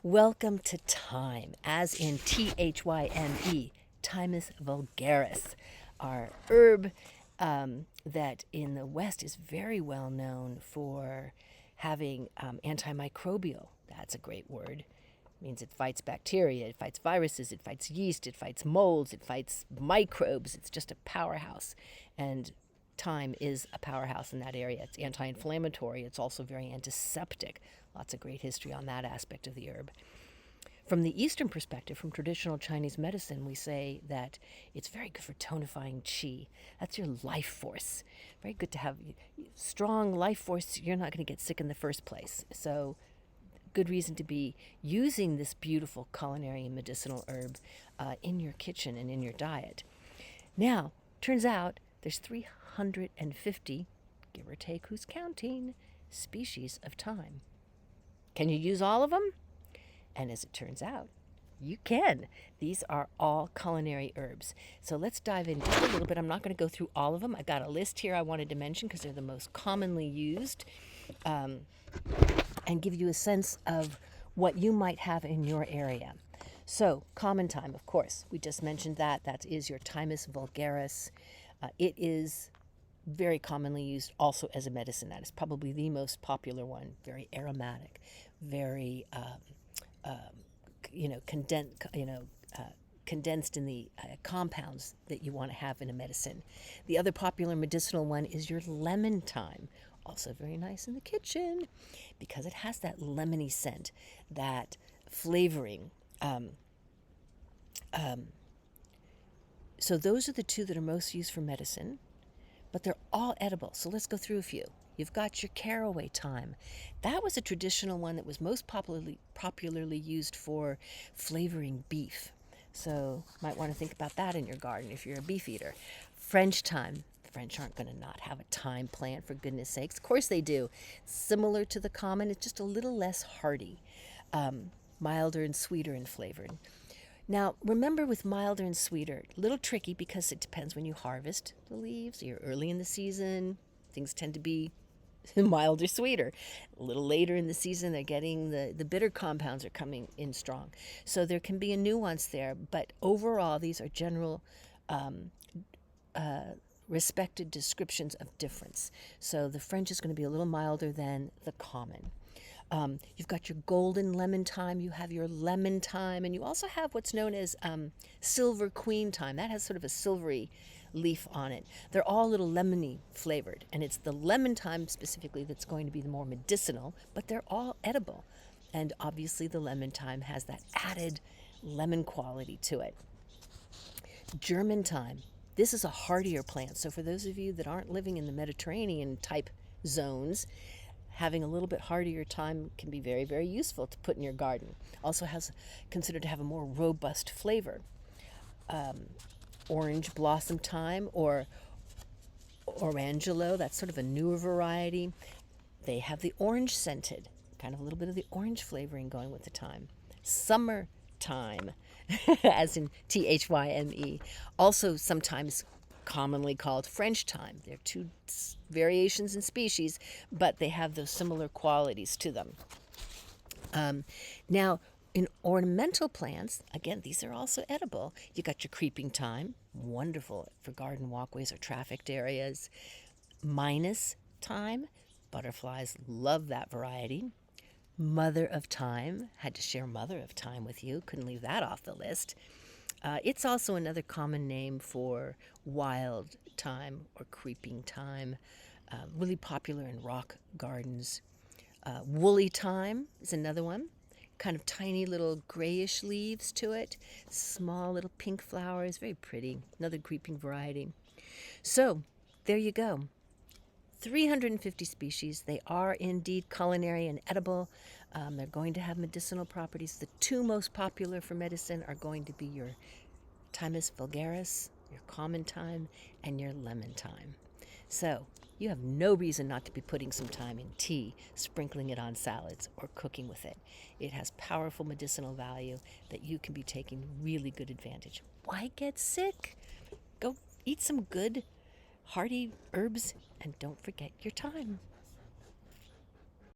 Welcome to Thyme, as in Thyme, Thymus vulgaris, our herb that in the West is very well known for having antimicrobial. That's a great word. It means it fights bacteria, it fights viruses, it fights yeast, it fights molds, it fights microbes. It's just a powerhouse. And thyme is a powerhouse in that area. It's anti-inflammatory. It's also very antiseptic. Lots of great history on that aspect of the herb. From the Eastern perspective, from traditional Chinese medicine, we say that it's very good for tonifying qi. That's your life force. Very good to have strong life force. You're not going to get sick in the first place. So good reason to be using this beautiful culinary and medicinal herb in your kitchen and in your diet. Now, turns out there's 350, give or take who's counting, species of thyme. Can you use all of them? And as it turns out, you can. These are all culinary herbs. So let's dive in just a little bit. I'm not going to go through all of them. I've got a list here I wanted to mention because they're the most commonly used and give you a sense of what you might have in your area. So common thyme, of course. We just mentioned that. That is your Thymus vulgaris. It is very commonly used also as a medicine. That is probably the most popular one. Very aromatic, very condensed in the compounds that you want to have in a medicine. The other popular medicinal one is your lemon thyme, also very nice in the kitchen because it has that lemony scent, that flavoring. So those are the two that are most used for medicine, but they're all edible. So let's go through a few. You've got your caraway thyme. That was a traditional one that was most popularly used for flavoring beef. So you might want to think about that in your garden if you're a beef eater. French thyme. The French aren't going to not have a thyme plant, for goodness sakes. Of course they do. Similar to the common, it's just a little less hardy, milder and sweeter in flavor. Now, remember with milder and sweeter, a little tricky because it depends when you harvest the leaves. You're early in the season, things tend to be milder, sweeter. A little later in the season, they're getting the bitter compounds are coming in strong. So there can be a nuance there, but overall, these are general respected descriptions of difference. So the French is going to be a little milder than the common. You've got your golden lemon thyme, you have your lemon thyme, and you also have what's known as silver queen thyme. That has sort of a silvery leaf on it. They're all a little lemony flavored, and it's the lemon thyme specifically that's going to be the more medicinal, but they're all edible. And obviously the lemon thyme has that added lemon quality to it. German thyme. This is a hardier plant, so for those of you that aren't living in the Mediterranean type zones, having a little bit hardier thyme can be very, very useful to put in your garden. Also considered to have a more robust flavor. Orange blossom thyme or orangelo, that's sort of a newer variety. They have the orange scented, kind of a little bit of the orange flavoring going with the thyme. Summer thyme, as in Thyme, also sometimes commonly called French thyme. They're two variations in species, but they have those similar qualities to them. Now, in ornamental plants, again, these are also edible. You got your creeping thyme, wonderful for garden walkways or trafficked areas. Minus thyme, butterflies love that variety. Mother of thyme, had to share mother of thyme with you, couldn't leave that off the list. It's also another common name for wild thyme or creeping thyme, really popular in rock gardens. Woolly thyme is another one, kind of tiny little grayish leaves to it, small little pink flowers, very pretty, another creeping variety. So there you go. 350 species. They are indeed culinary and edible. They're going to have medicinal properties. The two most popular for medicine are going to be your Thymus vulgaris, your common thyme, and your lemon thyme. So you have no reason not to be putting some thyme in tea, sprinkling it on salads, or cooking with it. It has powerful medicinal value that you can be taking really good advantage. Why get sick? Go eat some good, hearty herbs, and don't forget your thyme.